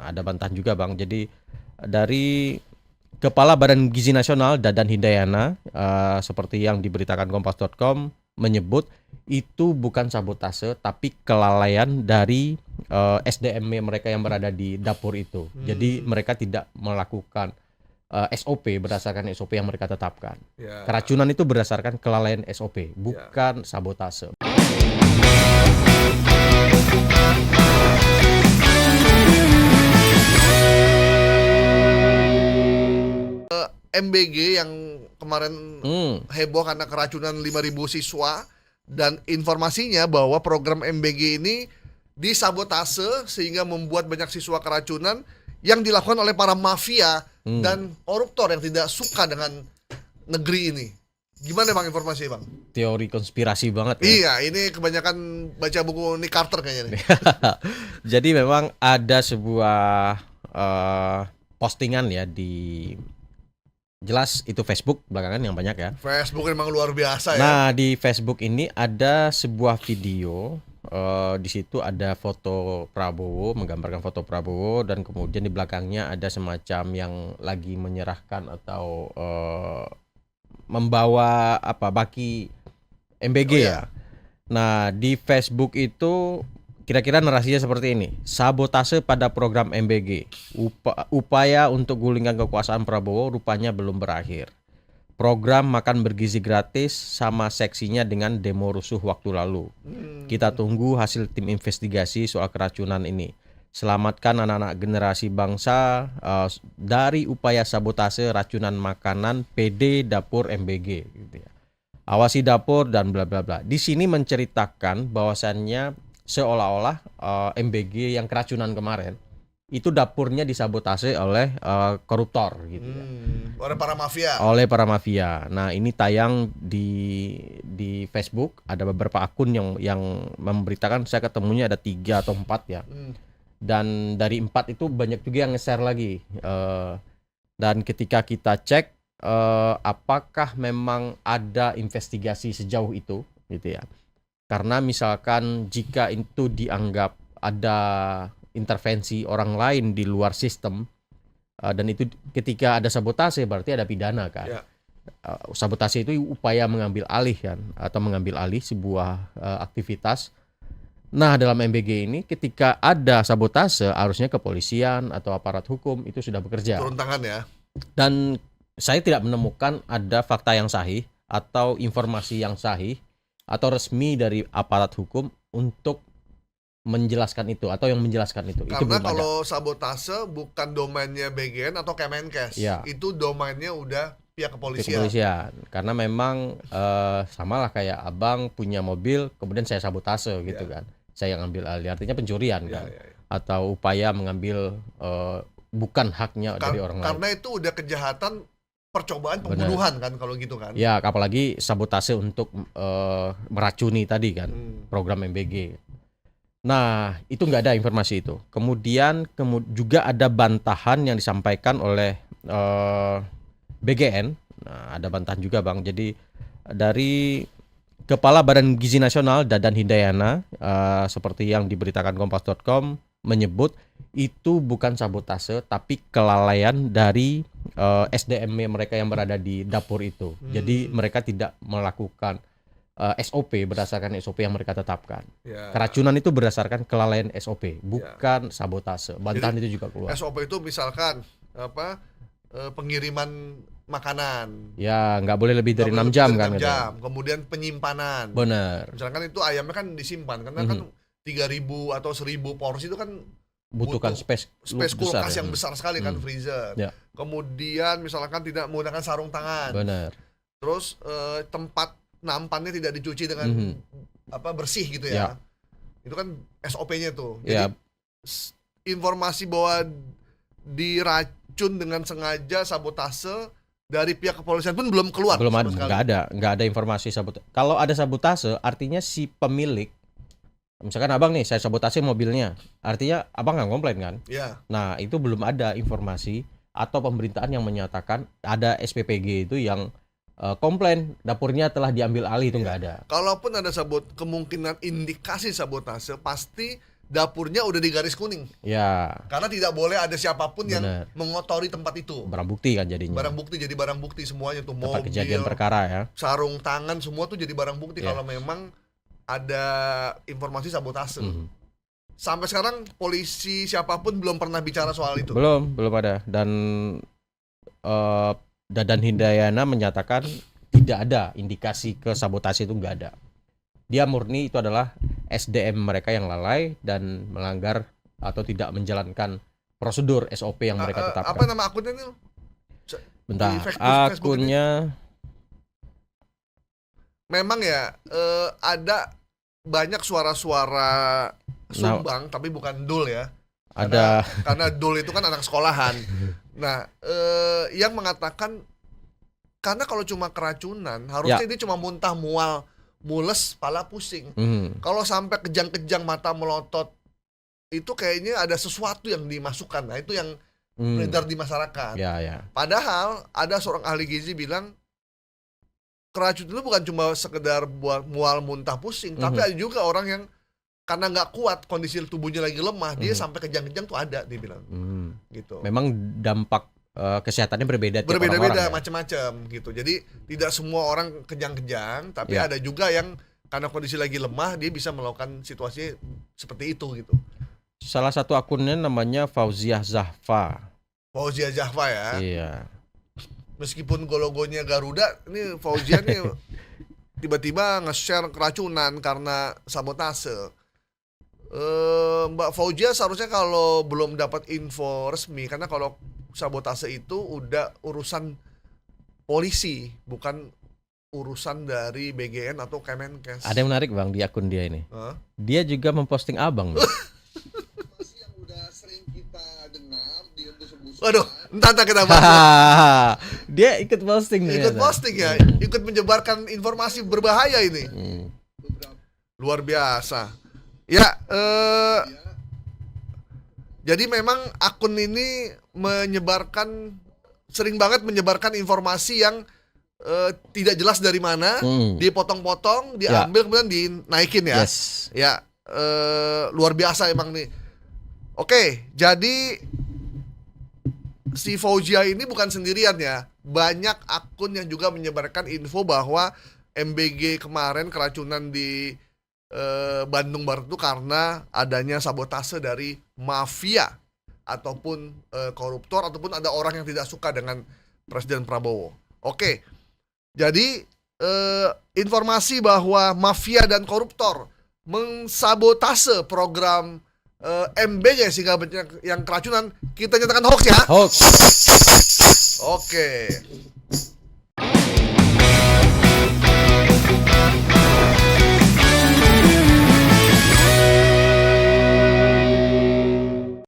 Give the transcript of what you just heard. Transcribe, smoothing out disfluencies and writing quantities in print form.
Nah, ada bantahan juga Bang. Jadi dari Kepala Badan Gizi Nasional Dadan Hindayana, seperti yang diberitakan Kompas.com, menyebut itu bukan sabotase tapi kelalaian dari SDM mereka yang berada di dapur itu. Jadi mereka tidak melakukan SOP berdasarkan SOP yang mereka tetapkan. Keracunan itu berdasarkan kelalaian SOP, bukan sabotase. MBG yang kemarin heboh karena keracunan 5.000 siswa, dan informasinya bahwa program MBG ini disabotase sehingga membuat banyak siswa keracunan yang dilakukan oleh para mafia dan koruptor yang tidak suka dengan negeri ini. Gimana Bang informasi Bang? Teori konspirasi banget ya. Iya, ini kebanyakan baca buku Nick Carter kayaknya nih. Jadi memang ada sebuah postingan ya di, jelas itu Facebook belakangan yang banyak ya. Facebook memang luar biasa ya. Nah, di Facebook ini ada sebuah video, di situ ada foto Prabowo, menggambarkan foto Prabowo, dan kemudian di belakangnya ada semacam yang lagi menyerahkan atau membawa baki MBG ya. Nah, di Facebook itu kira-kira narasinya seperti ini: sabotase pada program MBG, upaya untuk gulingkan kekuasaan Prabowo rupanya belum berakhir. Program makan bergizi gratis sama seksinya dengan demo rusuh waktu lalu. Kita tunggu hasil tim investigasi soal keracunan ini. Selamatkan anak-anak generasi bangsa dari upaya sabotase racunan makanan PD dapur MBG gitu ya. Awasi dapur dan bla bla bla. Di sini menceritakan bahwasannya seolah-olah MBG yang keracunan kemarin itu dapurnya disabotase oleh koruptor gitu ya. Oleh para mafia. Oleh para mafia. Nah, ini tayang di Facebook, ada beberapa akun yang memberitakan. Saya ketemunya ada 3 atau 4 ya. Dan dari 4 itu banyak juga yang nge-share lagi. Dan ketika kita cek apakah memang ada investigasi sejauh itu gitu ya. Karena misalkan jika itu dianggap ada intervensi orang lain di luar sistem, dan itu ketika ada sabotase berarti ada pidana kan. Sabotase itu upaya mengambil alih kan, atau mengambil alih sebuah aktivitas. Nah, dalam MBG ini ketika ada sabotase harusnya kepolisian atau aparat hukum itu sudah bekerja. Turun tangan ya. Dan saya tidak menemukan ada fakta yang sahih atau informasi yang sahih atau resmi dari aparat hukum untuk menjelaskan itu atau yang menjelaskan itu. Karena itu belum kalau ada. sabotase bukan domainnya BGN atau Kemenkes, itu domainnya udah pihak kepolisian. Karena memang samalah kayak abang punya mobil kemudian saya sabotase gitu kan, saya yang ambil alih, artinya pencurian kan, atau upaya mengambil bukan haknya dari orang lain. Karena itu udah kejahatan percobaan pembunuhan kan kalau gitu kan. Ya, apalagi sabotase untuk meracuni tadi kan, program MBG. Nah, itu nggak ada informasi itu. Kemudian juga ada bantahan yang disampaikan oleh BGN. Nah, ada bantahan juga Bang. Jadi dari Kepala Badan Gizi Nasional Dadan Hindayana, seperti yang diberitakan Kompas.com, menyebut itu bukan sabotase tapi kelalaian dari SDM mereka yang berada di dapur itu. Jadi mereka tidak melakukan SOP berdasarkan SOP yang mereka tetapkan. Keracunan itu berdasarkan kelalaian SOP, bukan sabotase. Bantahan itu juga keluar. SOP itu misalkan pengiriman makanan. Ya, nggak boleh lebih dari 6 jam kan. 6 jam. Kemudian penyimpanan. Benar. Misalkan itu ayamnya kan disimpan karena kan 3.000 atau 1.000 porsi itu kan butuhkan space kulkas besar, yang besar sekali kan, freezer. Kemudian misalkan tidak menggunakan sarung tangan. Benar. Terus tempat nampannya tidak dicuci dengan bersih gitu ya. Itu kan SOP-nya tuh. Jadi informasi bahwa diracun dengan sengaja sabotase dari pihak kepolisian pun belum keluar. Belum ada, nggak ada informasi sabotase. Kalau ada sabotase, artinya si pemilik, misalkan abang nih, saya sabotase mobilnya, artinya abang nggak komplain kan? Nah, itu belum ada informasi atau pemberitaan yang menyatakan ada SPPG itu yang komplain dapurnya telah diambil alih, itu nggak ada. Kalaupun ada kemungkinan indikasi sabotase, pasti dapurnya udah di garis kuning. Ya. Karena tidak boleh ada siapapun yang Bener. mengotori tempat itu. Barang bukti kan jadinya. Barang bukti jadi barang bukti semuanya tuh, Tempat mobil, kejadian perkara ya. sarung tangan semua tuh jadi barang bukti Ya. kalau memang ada informasi sabotase. Sampai sekarang polisi siapapun belum pernah bicara soal itu. Belum ada. Dan Dadan Hindayana menyatakan tidak ada indikasi ke sabotase, itu nggak ada. Dia murni itu adalah SDM mereka yang lalai dan melanggar atau tidak menjalankan prosedur SOP yang mereka tetapkan. Apa nama akunnya nih? Bentar, Facebook akunnya memang ya ada banyak suara-suara sumbang, tapi bukan dul ya. Karena dul itu kan anak sekolahan. Nah, yang mengatakan karena kalau cuma keracunan harusnya dia cuma muntah, mual, mules, pala pusing. Kalau sampai kejang-kejang, mata melotot, itu kayaknya ada sesuatu yang dimasukkan. Nah, itu yang beredar di masyarakat. Ya. Padahal ada seorang ahli gizi bilang keracunan itu bukan cuma sekedar buat mual, muntah, pusing, tapi ada juga orang yang karena nggak kuat, kondisi tubuhnya lagi lemah, dia sampai kejang-kejang tuh ada, dia bilang. Gitu. Memang dampak kesehatannya berbeda ya? Macam-macam gitu. Jadi tidak semua orang kejang-kejang, tapi ada juga yang karena kondisi lagi lemah dia bisa melakukan situasi seperti itu gitu. Salah satu akunnya namanya Fauziah Zahfa. Fauziah Zahfa ya. Iya. Meskipun logonya Garuda, ini Fauzia nih tiba-tiba nge-share keracunan karena sabotase. Mbak Fauzia seharusnya kalau belum dapat info resmi, karena kalau sabotase itu udah urusan polisi, bukan urusan dari BGN atau Kemenkes. Ada yang menarik Bang di akun dia ini. Dia juga memposting abang. Yang udah sering kita dengar di embus-embusan. Waduh, entah kita bahas. Dia ikut posting nih. Ikut posting ya, ikut menyebarkan informasi berbahaya ini. Luar biasa. Ya, jadi memang akun ini sering banget menyebarkan informasi yang tidak jelas dari mana, dipotong-potong, diambil kemudian dinaikin ya. Yes. Ya, luar biasa emang nih. Oke, jadi si Fauzia ini bukan sendirian ya. Banyak akun yang juga menyebarkan info bahwa MBG kemarin keracunan di Bandung Barat itu karena adanya sabotase dari mafia ataupun koruptor ataupun ada orang yang tidak suka dengan Presiden Prabowo. Oke, jadi informasi bahwa mafia dan koruptor mensabotase program MBG sehingga banyak yang keracunan kita nyatakan hoax ya. Hoax. Oke.